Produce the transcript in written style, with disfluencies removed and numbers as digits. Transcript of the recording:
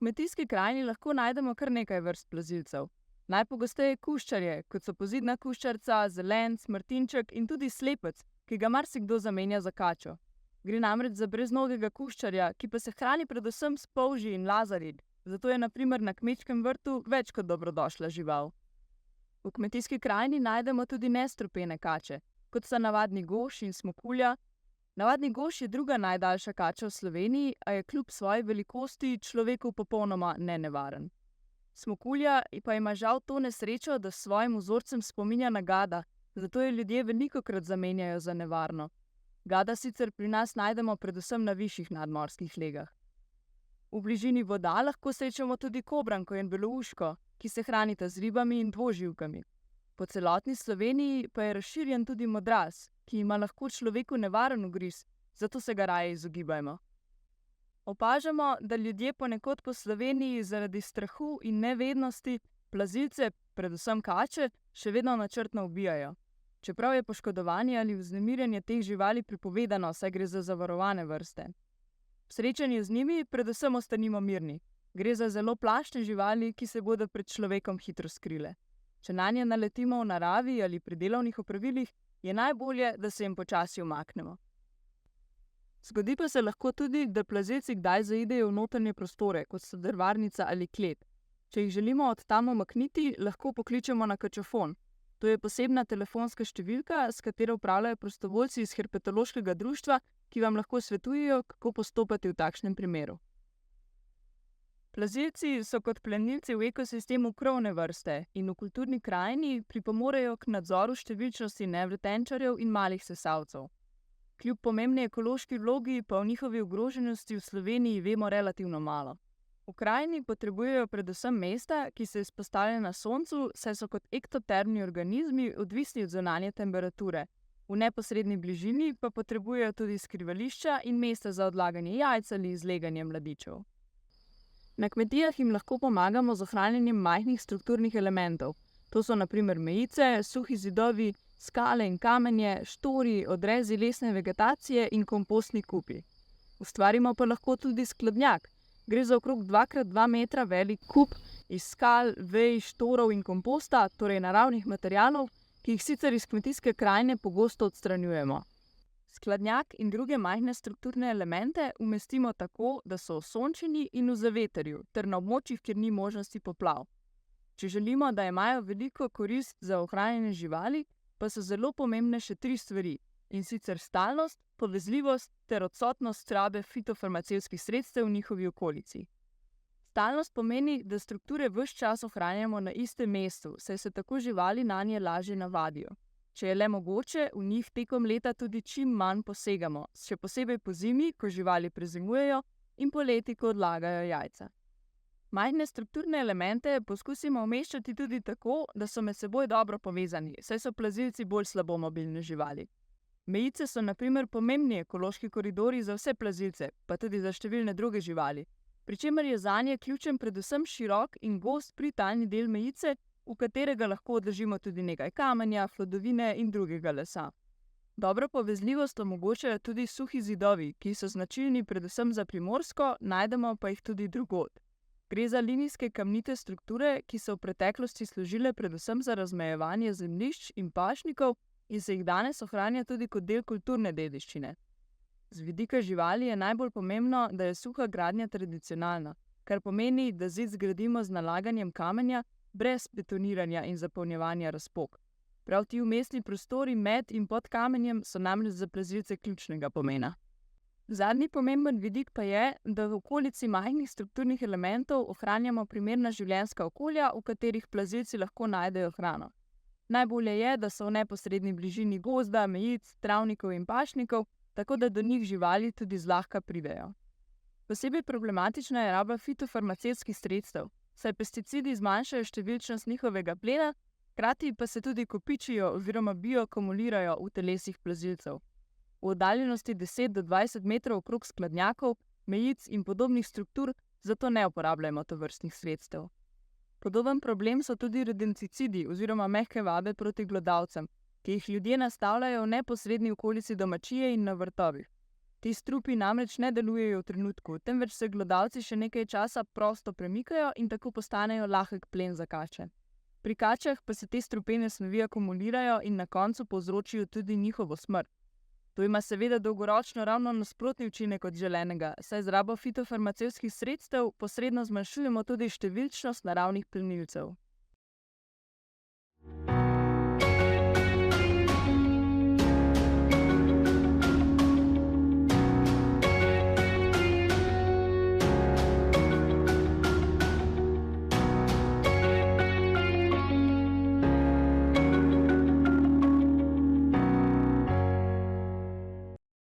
kmetijski krajini lahko najdemo kar nekaj vrst plazilcev. Najpogosteje kuščarje, kot so pozidna kuščarca, zelenc, martinček in tudi slepec, ki ga marsikdo zamenja za kačo. Gre namreč za breznogega kuščarja, ki pa se hrani predvsem s polži in lazarji, zato je na primer na kmečkem vrtu več kot dobrodošla žival. V kmetijski krajini najdemo tudi nestrupene kače, kot sta navadni goš in smokulja. Navadni goš je druga najdaljša kača v Sloveniji, a je kljub svoji velikosti človeku popolnoma nenevaren. Smokulja pa ima žal to nesrečo, da s svojim vzorcem spominja na gada, zato jo ljudje velikokrat zamenjajo za nevarno. Gada sicer pri nas najdemo predvsem na višjih nadmorskih legah. V bližini voda lahko srečamo tudi kobranko in belouško, ki se hranita z ribami in dvoživkami. Po celotni Sloveniji pa je razširjen tudi modraz, ki ima lahko človeku nevaren ugriz, zato se ga raje izogibajmo. Opažamo, da ljudje ponekod po Sloveniji zaradi strahu in nevednosti plazilce, predvsem kače, še vedno načrtno ubijajo. Čeprav je poškodovanje ali vznemirjanje teh živali prepovedano, saj gre za zavarovane vrste. V srečanju z njimi predvsem ostanimo mirni. Gre za zelo plašne živali, ki se bodo pred človekom hitro skrile. Če nanje naletimo v naravi ali pri delovnih opravilih, je najbolje, da se jim počasi umaknemo. Zgodi pa se lahko tudi, da plazilci kdaj zaidejo v notranje prostore, kot so drvarnica ali klet. Če jih želimo od tam umakniti, lahko pokličemo na kačofon. To je posebna telefonska številka, s katero upravljajo prostovoljci iz herpetološkega društva, ki vam lahko svetujejo, kako postopati v takšnem primeru. Plazilci so kot plenilci v ekosistemu krovne vrste in v kulturni krajini pripomorejo k nadzoru številčnosti nevretenčarjev in malih sesalcev. Kljub pomembni ekološki vlogi pa o njihovi ogroženosti v Sloveniji vemo relativno malo. V krajini potrebujejo predvsem mesta, ki se izpostavljajo na soncu, saj so kot ektotermni organizmi odvisni od zunanje temperature. V neposredni bližini pa potrebujejo tudi skrivališča in mesta za odlaganje jajc ali izleganje mladičev. Na kmetijah jim lahko pomagamo z ohranjanjem majhnih strukturnih elementov. To so na primer mejice, suhi zidovi, skale in kamenje, štori, odrezi lesne vegetacije in kompostni kupi. Ustvarimo pa lahko tudi skladnjak. Gre za okrog 2x2 metra velik kup iz skal, vej, štorov in komposta, torej naravnih materialov, ki jih sicer iz kmetijske krajine pogosto odstranjujemo. Skladnjak in druge majhne strukturne elemente umestimo tako, da so osončeni in v zavetrju, ter na območjih, kjer ni možnosti poplav. Če želimo, da imajo veliko korist za ohranjanje živali, pa so zelo pomembne še 3 stvari, in sicer stalnost, povezljivost ter odsotnost rabe fitofarmacevtskih sredstev v njihovi okolici. Stalnost pomeni, da strukture ves čas ohranjamo na istem mestu, saj se tako živali nanje lažje navadijo. Če je le mogoče, v njih tekom leta tudi čim manj posegamo, še posebej po zimi, ko živali prezimujejo, in poleti, ko odlagajo jajca. Majhne strukturne elemente poskusimo umeščati tudi tako, da so med seboj dobro povezani, saj so plazilci bolj slabo mobilne živali. Mejice so na primer pomembni ekološki koridorji za vse plazilce, pa tudi za številne druge živali, pri čemer je zanje ključen predvsem širok in gost pritalni del mejice, v katerega lahko odložimo tudi nekaj kamenja, hlodovine in drugega lesa. Dobro povezljivost omogočajo tudi suhi zidovi, ki so značilni predvsem za Primorsko, najdemo pa jih tudi drugod. Gre za linijske kamnite strukture, ki so v preteklosti služile predvsem za razmejevanje zemljišč in pašnikov in se jih danes ohranja tudi kot del kulturne dediščine. Z vidika živali je najbolj pomembno, da je suha gradnja tradicionalna, kar pomeni, da zid zgradimo z nalaganjem kamenja, brez betoniranja in zapolnjevanja razpok. Prav ti vmesni prostori med in pod kamenjem so namreč za plazilce ključnega pomena. Zadnji pomemben vidik pa je, da v okolici majhnih strukturnih elementov ohranjamo primerna življenjska okolja, v katerih plazilci lahko najdejo hrano. Najbolje je, da so v neposredni bližini gozda, mejic, travnikov in pašnikov, tako da do njih živali tudi zlahka pridejo. Posebej problematična je raba fitofarmacevtskih sredstev, saj pesticidi zmanjšajo številčnost njihovega plena, hkrati pa se tudi kopičijo oziroma bioakumulirajo v telesih plazilcev. V oddaljenosti 10 do 20 metrov okrog skladnjakov, mejic in podobnih struktur, zato ne uporabljamo tovrstnih sredstev. Podoben problem so tudi rodenticidi oziroma mehke vabe proti glodavcem, ki jih ljudje nastavljajo v neposredni okolici domačije in na vrtovih. Ti strupi namreč ne delujejo v trenutku, temveč se glodavci še nekaj časa prosto premikajo in tako postanejo lahek plen za kače. Pri kačah pa se te strupene snovi akumulirajo in na koncu povzročijo tudi njihovo smrt. To ima seveda dolgoročno ravno nasprotni učinek od želenega, saj z rabo fitofarmacevtskih sredstev posredno zmanjšujemo tudi številčnost naravnih plenilcev.